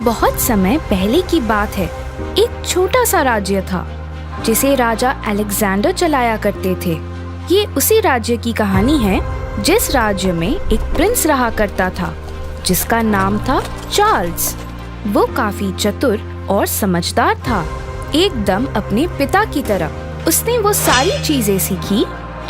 बहुत समय पहले की बात है। एक छोटा सा राज्य था जिसे राजा अलेक्जेंडर चलाया करते थे। ये उसी राज्य की कहानी है जिस राज्य में एक प्रिंस रहा करता था जिसका नाम था चार्ल्स। वो काफी चतुर और समझदार था, एकदम अपने पिता की तरह। उसने वो सारी चीजें सीखी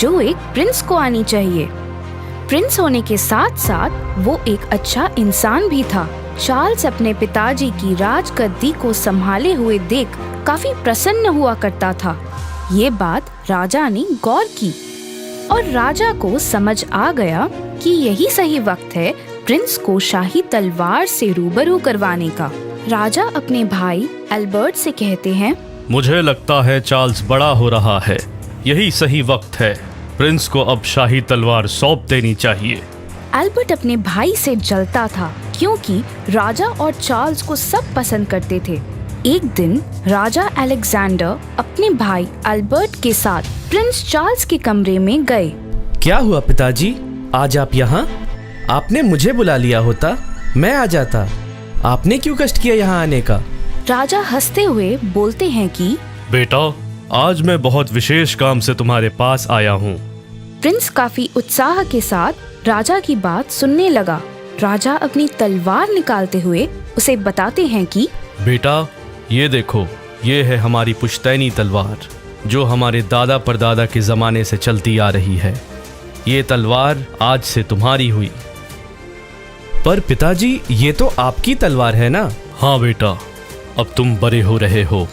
जो एक प्रिंस को आनी चाहिए। प्रिंस होने के साथ साथ वो एक अच्छा इंसान भी था। चार्ल्स अपने पिताजी की राजगद्दी को संभाले हुए देख काफी प्रसन्न हुआ करता था। ये बात राजा ने गौर की और राजा को समझ आ गया कि यही सही वक्त है प्रिंस को शाही तलवार से रूबरू करवाने का। राजा अपने भाई एल्बर्ट से कहते हैं, मुझे लगता है चार्ल्स बड़ा हो रहा है, यही सही वक्त है। प्रिंस को अब शाही तलवार सौंप देनी चाहिए। एल्बर्ट अपने भाई से जलता था क्योंकि राजा और चार्ल्स को सब पसंद करते थे। एक दिन राजा अलेक्जेंडर अपने भाई एल्बर्ट के साथ प्रिंस चार्ल्स के कमरे में गए। क्या हुआ पिताजी, आज आप यहाँ? आपने मुझे बुला लिया होता, मैं आ जाता। आपने क्यों कष्ट किया यहाँ आने का? राजा हंसते हुए बोलते हैं कि बेटा, आज मैं बहुत विशेष काम से तुम्हारे पास आया हूँ। प्रिंस काफी उत्साह के साथ राजा की बात सुनने लगा। राजा अपनी तलवार निकालते हुए उसे बताते हैं कि बेटा, ये देखो, ये है हमारी पुश्तैनी तलवार जो हमारे दादा परदादा के जमाने से चलती आ रही है। ये तलवार आज से तुम्हारी हुई। पर पिताजी, ये तो आपकी तलवार है ना? हाँ बेटा, अब तुम बड़े हो रहे हो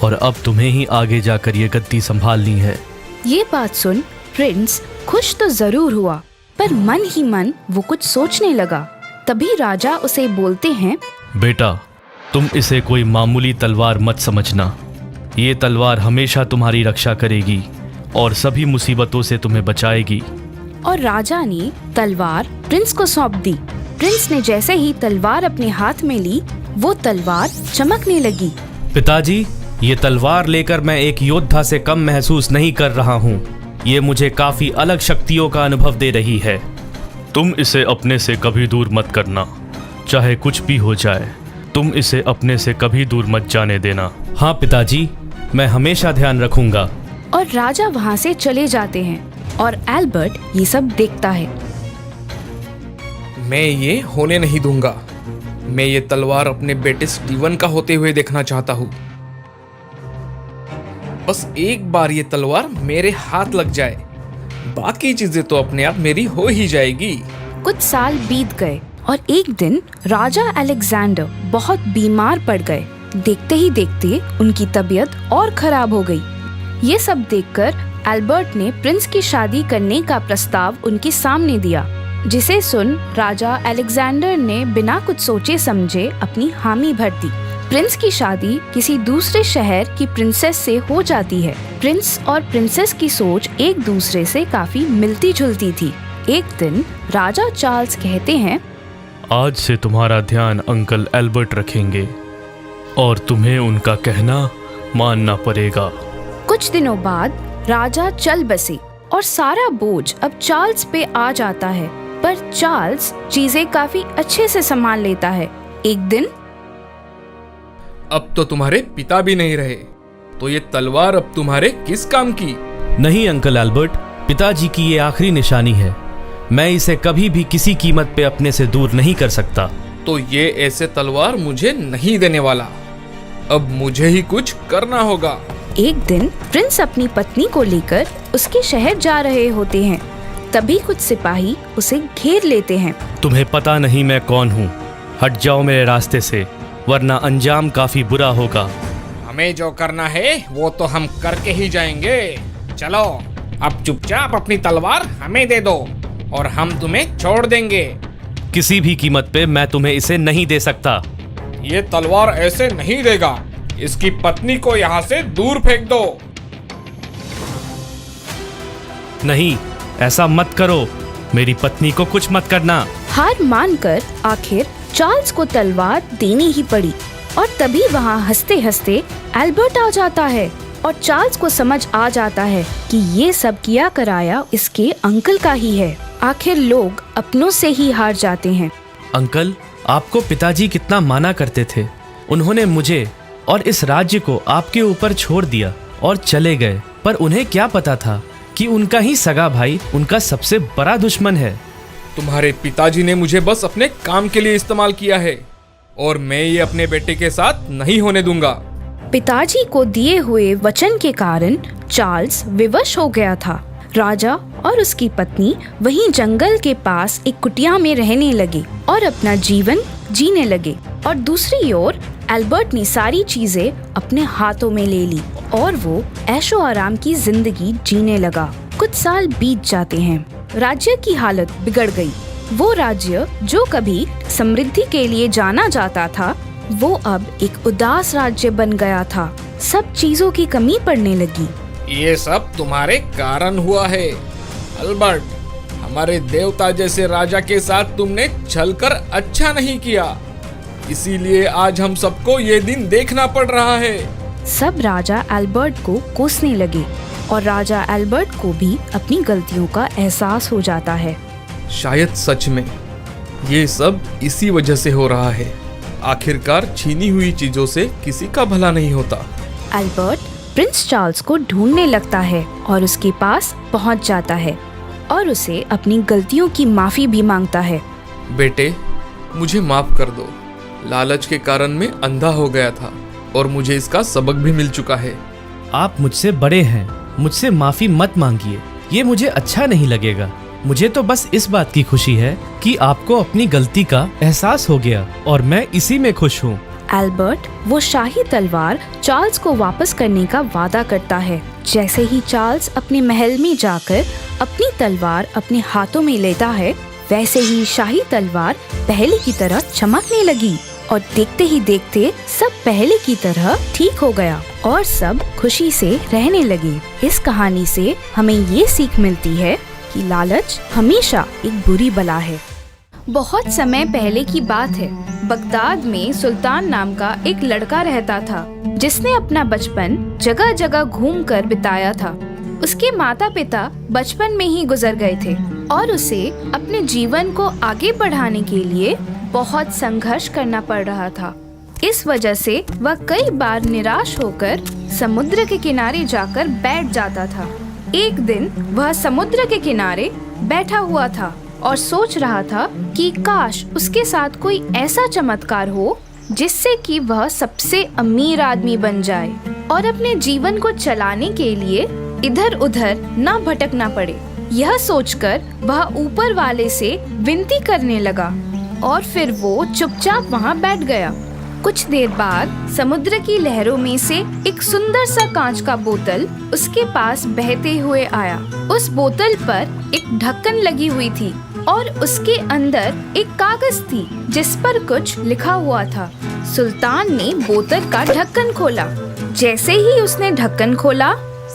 और अब तुम्हें ही आगे जाकर ये गद्दी संभालनी है। ये बात सुन प्रिंस खुश तो जरूर हुआ, पर मन ही मन वो कुछ सोचने लगा। तभी राजा उसे बोलते हैं, बेटा, तुम इसे कोई मामूली तलवार मत समझना। ये तलवार हमेशा तुम्हारी रक्षा करेगी और सभी मुसीबतों से तुम्हें बचाएगी। और राजा ने तलवार प्रिंस को सौंप दी। प्रिंस ने जैसे ही तलवार अपने हाथ में ली, वो तलवार चमकने लगी। पिताजी, ये तलवार लेकर मैं एक योद्धा से कम महसूस नहीं कर रहा हूँ। ये मुझे काफी अलग शक्तियों का अनुभव दे रही है। तुम इसे अपने से कभी दूर मत करना, चाहे कुछ भी हो जाए। तुम इसे अपने से कभी दूर मत जाने देना। हाँ पिताजी, मैं हमेशा ध्यान रखूंगा। और राजा वहाँ से चले जाते हैं और एल्बर्ट ये सब देखता है। मैं ये होने नहीं दूंगा। मैं ये तलवार अपने बेटे स्टीवन का होते हुए देखना चाहता हूँ। बस एक बार ये तलवार मेरे हाथ लग जाए, बाकी चीजें तो अपने आप मेरी हो ही जाएगी। कुछ साल बीत गए और एक दिन राजा अलेक्जेंडर बहुत बीमार पड़ गए। देखते ही देखते उनकी तबीयत और खराब हो गई। ये सब देखकर एल्बर्ट ने प्रिंस की शादी करने का प्रस्ताव उनके सामने दिया, जिसे सुन राजा अलेक्जेंडर ने बिना कुछ सोचे समझे अपनी हामी भर दी। प्रिंस की शादी किसी दूसरे शहर की प्रिंसेस से हो जाती है। प्रिंस और प्रिंसेस की सोच एक दूसरे से काफी मिलती जुलती थी। एक दिन राजा चार्ल्स कहते हैं, आज से तुम्हारा ध्यान अंकल एल्बर्ट रखेंगे और तुम्हें उनका कहना मानना पड़ेगा। कुछ दिनों बाद राजा चल बसे और सारा बोझ अब चार्ल्स पे आ जाता है। पर चार्ल्स चीजें काफी अच्छे से संभाल लेता है। एक दिन, अब तो तुम्हारे पिता भी नहीं रहे, तो ये तलवार अब तुम्हारे किस काम की? नहीं अंकल एल्बर्ट, पिताजी की ये आखिरी निशानी है। मैं इसे कभी भी किसी कीमत पे अपने से दूर नहीं कर सकता। तो ये ऐसे तलवार मुझे नहीं देने वाला। अब मुझे ही कुछ करना होगा। एक दिन प्रिंस अपनी पत्नी को लेकर उसके शहर जा रहे होते हैं। तभी कुछ सिपाही उसे घेर लेते हैं। तुम्हें पता नहीं मैं कौन हूँ? हट जाओ मेरे रास्ते से, वरना अंजाम काफी बुरा होगा। हमें जो करना है वो तो हम करके ही जाएंगे। चलो, अब चुपचाप अपनी तलवार हमें दे दो और हम तुम्हें छोड़ देंगे। किसी भी कीमत पे मैं तुम्हें इसे नहीं दे सकता। ये तलवार ऐसे नहीं देगा। इसकी पत्नी को यहाँ से दूर फेंक दो। नहीं, ऐसा मत करो। मेरी पत्नी को कुछ मत करना। हार मानकर आखिर चार्ल्स को तलवार देनी ही पड़ी। और तभी वहाँ हंसते हंसते एल्बर्ट आ जाता है और चार्ल्स को समझ आ जाता है कि ये सब किया कराया इसके अंकल का ही है। आखिर लोग अपनों से ही हार जाते हैं। अंकल, आपको पिताजी कितना माना करते थे। उन्होंने मुझे और इस राज्य को आपके ऊपर छोड़ दिया और चले गए, पर उन्हें क्या पता था कि उनका ही सगा भाई उनका सबसे बड़ा दुश्मन है। तुम्हारे पिताजी ने मुझे बस अपने काम के लिए इस्तेमाल किया है और मैं ये अपने बेटे के साथ नहीं होने दूंगा। पिताजी को दिए हुए वचन के कारण चार्ल्स विवश हो गया था। राजा और उसकी पत्नी वहीं जंगल के पास एक कुटिया में रहने लगे और अपना जीवन जीने लगे, और दूसरी ओर एल्बर्ट ने सारी चीजें अपने हाथों में ले ली और वो ऐशो आराम की जिंदगी जीने लगा। कुछ साल बीत जाते हैं। राज्य की हालत बिगड़ गई। वो राज्य जो कभी समृद्धि के लिए जाना जाता था, वो अब एक उदास राज्य बन गया था। सब चीजों की कमी पड़ने लगी। ये सब तुम्हारे कारण हुआ है अल्बर्ट। हमारे देवता जैसे राजा के साथ तुमने छलकर अच्छा नहीं किया, इसीलिए आज हम सबको ये दिन देखना पड़ रहा है। सब राजा एल्बर्ट को कोसने लगे और राजा एल्बर्ट को भी अपनी गलतियों का एहसास हो जाता है। शायद सच में ये सब इसी वजह से हो रहा है। आखिरकार छीनी हुई चीजों से किसी का भला नहीं होता। एल्बर्ट प्रिंस चार्ल्स को ढूंढने लगता है और उसके पास पहुंच जाता है और उसे अपनी गलतियों की माफी भी मांगता है। बेटे, मुझे माफ कर दो। लालच के कारण मैं अंधा हो गया था और मुझे इसका सबक भी मिल चुका है। आप मुझसे बड़े हैं, मुझसे माफी मत मांगिए, ये मुझे अच्छा नहीं लगेगा। मुझे तो बस इस बात की खुशी है कि आपको अपनी गलती का एहसास हो गया और मैं इसी में खुश हूँ। एल्बर्ट वो शाही तलवार चार्ल्स को वापस करने का वादा करता है। जैसे ही चार्ल्स अपने महल में जाकर अपनी तलवार अपने हाथों में लेता है, वैसे ही शाही तलवार पहले की तरह चमकने लगी और देखते ही देखते सब पहले की तरह ठीक हो गया और सब खुशी से रहने लगे। इस कहानी से हमें ये सीख मिलती है कि लालच हमेशा एक बुरी बला है। बहुत समय पहले की बात है। बगदाद में सुल्तान नाम का एक लड़का रहता था, जिसने अपना बचपन जगह जगह घूमकर बिताया था। उसके माता पिता बचपन में ही गुजर गए थे और उसे अपने जीवन को आगे बढ़ाने के लिए बहुत संघर्ष करना पड़ रहा था। इस वजह से वह कई बार निराश होकर समुद्र के किनारे जाकर बैठ जाता था। एक दिन वह समुद्र के किनारे बैठा हुआ था और सोच रहा था कि काश उसके साथ कोई ऐसा चमत्कार हो जिससे कि वह सबसे अमीर आदमी बन जाए और अपने जीवन को चलाने के लिए इधर उधर ना भटकना पड़े। यह सोचकर वह ऊपर वाले से विनती करने लगा और फिर वो चुपचाप वहाँ बैठ गया। कुछ देर बाद समुद्र की लहरों में से एक सुंदर सा कांच का बोतल उसके पास बहते हुए आया। उस बोतल पर एक ढक्कन लगी हुई थी और उसके अंदर एक कागज थी जिस पर कुछ लिखा हुआ था। सुल्तान ने बोतल का ढक्कन खोला। जैसे ही उसने ढक्कन खोला,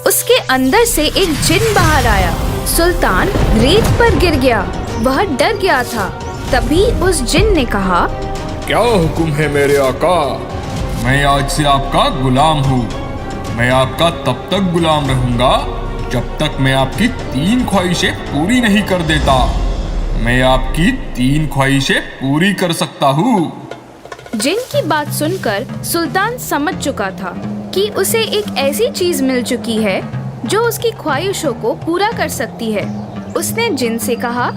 उसके अंदर से एक जिन बाहर आया। सुल्तान रेत पर गिर गया। वह डर गया था। तभी उस जिन ने कहा, क्या हुक्म है मेरे आका? मैं आज से आपका गुलाम हूँ। मैं आपका तब तक गुलाम रहूंगा जब तक मैं आपकी 3 ख्वाहिशें पूरी नहीं कर देता। मैं आपकी 3 ख्वाहिशें पूरी कर सकता हूँ। जिन की बात सुनकर सुल्तान समझ चुका था कि उसे एक ऐसी चीज मिल चुकी है जो उसकी ख्वाहिशों को पूरा कर सकती है। उसने जिन से कहा,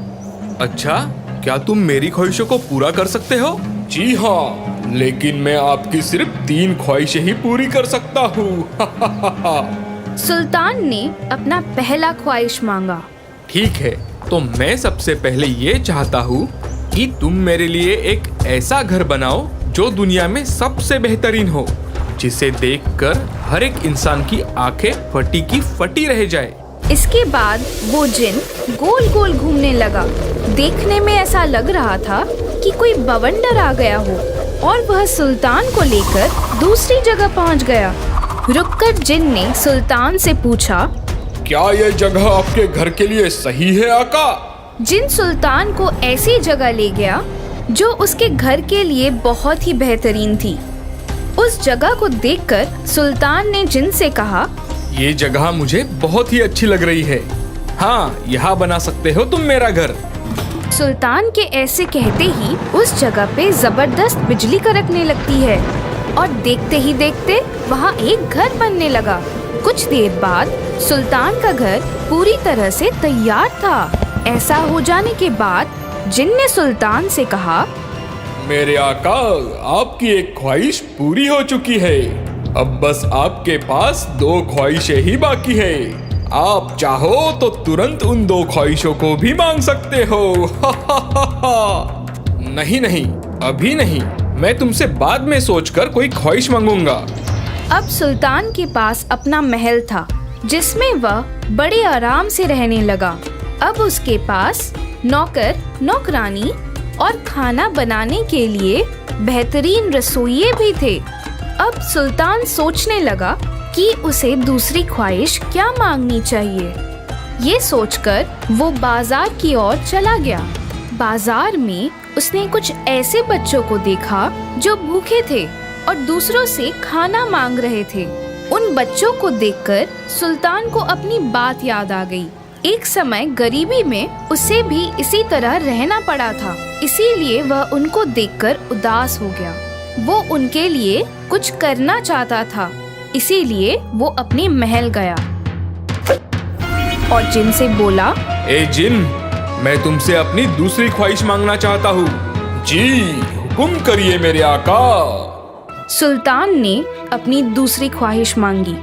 अच्छा, क्या तुम मेरी ख्वाहिशों को पूरा कर सकते हो? जी हाँ, लेकिन मैं आपकी सिर्फ 3 ख्वाहिशें ही पूरी कर सकता हूँ। सुल्तान ने अपना पहला ख्वाहिश मांगा। ठीक है, तो मैं सबसे पहले ये चाहता हूँ कि तुम मेरे लिए एक ऐसा घर बनाओ जो दुनिया में सबसे बेहतरीन हो, जिसे देखकर हर एक इंसान की आंखें फटी की फटी रह जाए। इसके बाद वो जिन गोल गोल घूमने लगा। देखने में ऐसा लग रहा था कि कोई बवंडर आ गया हो और वह सुल्तान को लेकर दूसरी जगह पहुंच गया। रुककर जिन ने सुल्तान से पूछा, क्या यह जगह आपके घर के लिए सही है आका? जिन सुल्तान को ऐसी जगह ले गया जो उसके घर के लिए बहुत ही बेहतरीन थी। उस जगह को देखकर सुल्तान ने जिन से कहा, ये जगह मुझे बहुत ही अच्छी लग रही है। हाँ, यहाँ बना सकते हो तुम मेरा घर। सुल्तान के ऐसे कहते ही उस जगह पे जबरदस्त बिजली कड़कने लगती है और देखते ही देखते वहाँ एक घर बनने लगा। कुछ देर बाद सुल्तान का घर पूरी तरह से तैयार था। ऐसा हो जाने के बाद जिन ने सुल्तान से कहा, मेरे आका, आपकी एक ख्वाहिश पूरी हो चुकी है। अब बस आपके पास 2 ख्वाहिशें ही बाकी है। आप चाहो तो तुरंत उन 2 ख्वाहिशों को भी मांग सकते हो। नहीं नहीं, अभी नहीं, मैं तुमसे बाद में सोचकर कोई ख्वाहिश मांगूंगा। अब सुल्तान के पास अपना महल था जिसमें वह बड़े आराम से रहने लगा। अब उसके पास नौकर, नौकरानी और खाना बनाने के लिए बेहतरीन रसोइये भी थे। अब सुल्तान सोचने लगा कि उसे दूसरी ख्वाहिश क्या मांगनी चाहिए। ये सोचकर वो बाजार की ओर चला गया। बाजार में उसने कुछ ऐसे बच्चों को देखा जो भूखे थे और दूसरों से खाना मांग रहे थे। उन बच्चों को देखकर सुल्तान को अपनी बात याद आ गई। एक समय गरीबी में उसे भी इसी तरह रहना पड़ा था, इसीलिए वह उनको देखकर उदास हो गया। वो उनके लिए कुछ करना चाहता था, इसीलिए वो अपने महल गया और जिन से बोला, ए जिन, मैं तुमसे अपनी दूसरी ख्वाहिश मांगना चाहता हूँ। जी, हुक्म करिए मेरे आका। सुल्तान ने अपनी दूसरी ख्वाहिश मांगी।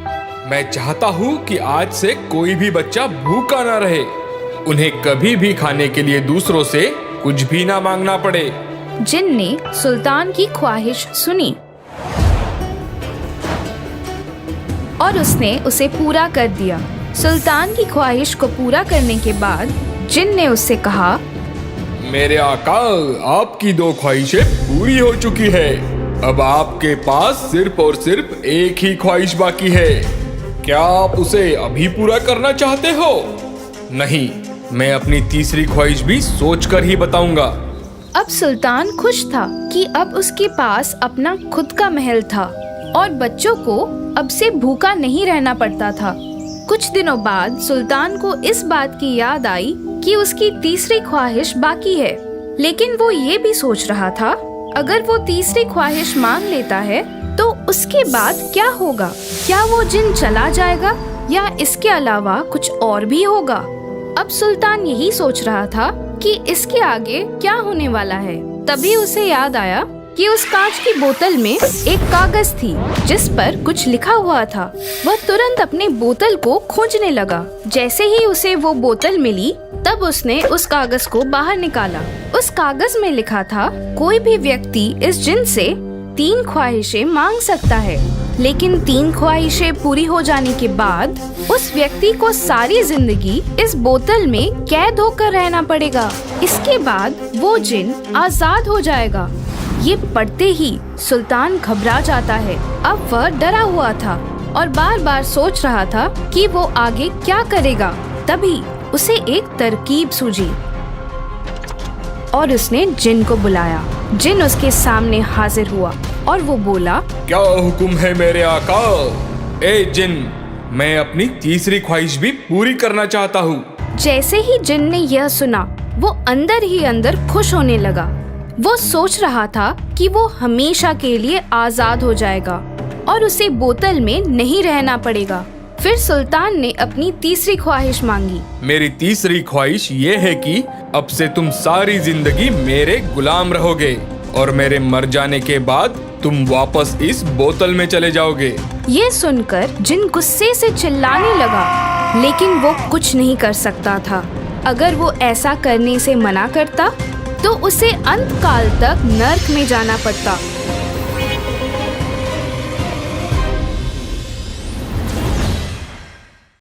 मैं चाहता हूँ कि आज से कोई भी बच्चा भूखा ना रहे। उन्हें कभी भी खाने के लिए दूसरों से कुछ भी ना मांगना पड़े। जिन ने सुल्तान की ख्वाहिश सुनी और उसने उसे पूरा कर दिया। सुल्तान की ख्वाहिश को पूरा करने के बाद जिन ने उससे कहा, मेरे आका, आपकी 2 ख्वाहिशें पूरी हो चुकी है। अब आपके पास सिर्फ और सिर्फ एक ही ख्वाहिश बाकी है। क्या आप उसे अभी पूरा करना चाहते हो? नहीं, मैं अपनी तीसरी ख्वाहिश भी सोचकर ही बताऊंगा। अब सुल्तान खुश था कि अब उसके पास अपना खुद का महल था और बच्चों को अब से भूखा नहीं रहना पड़ता था। कुछ दिनों बाद सुल्तान को इस बात की याद आई कि उसकी तीसरी ख्वाहिश बाकी है, लेकिन वो ये भी सोच रहा था, अगर वो तीसरी ख्वाहिश मांग लेता है तो उसके बाद क्या होगा? क्या वो जिन चला जाएगा या इसके अलावा कुछ और भी होगा? अब सुल्तान यही सोच रहा था कि इसके आगे क्या होने वाला है। तभी उसे याद आया कि उस कांच की बोतल में एक कागज थी जिस पर कुछ लिखा हुआ था। वह तुरंत अपने बोतल को खोजने लगा। जैसे ही उसे वो बोतल मिली, तब उसने उस कागज को बाहर निकाला। उस कागज में लिखा था, कोई भी व्यक्ति इस जिन से 3 ख्वाहिशें मांग सकता है, लेकिन 3 ख्वाहिशें पूरी हो जाने के बाद उस व्यक्ति को सारी जिंदगी इस बोतल में कैद होकर रहना पड़ेगा। इसके बाद वो जिन आजाद हो जाएगा। ये पढ़ते ही सुल्तान घबरा जाता है। अब वह डरा हुआ था और बार बार सोच रहा था कि वो आगे क्या करेगा। तभी उसे एक तरकीब सूझी और उसने जिन को बुलाया। जिन उसके सामने हाजिर हुआ और वो बोला, क्या हुक्म है मेरे आका? ए जिन, मैं अपनी तीसरी ख्वाहिश भी पूरी करना चाहता हूँ। जैसे ही जिन ने यह सुना, वो अंदर ही अंदर खुश होने लगा। वो सोच रहा था कि वो हमेशा के लिए आजाद हो जाएगा और उसे बोतल में नहीं रहना पड़ेगा। फिर सुल्तान ने अपनी तीसरी ख्वाहिश मांगी। मेरी तीसरी ख्वाहिश ये है कि अब से तुम सारी जिंदगी मेरे गुलाम रहोगे और मेरे मर जाने के बाद तुम वापस इस बोतल में चले जाओगे। ये सुनकर जिन गुस्से से चिल्लाने लगा, लेकिन वो कुछ नहीं कर सकता था। अगर वो ऐसा करने से मना करता तो उसे अंत काल तक नर्क में जाना पड़ता।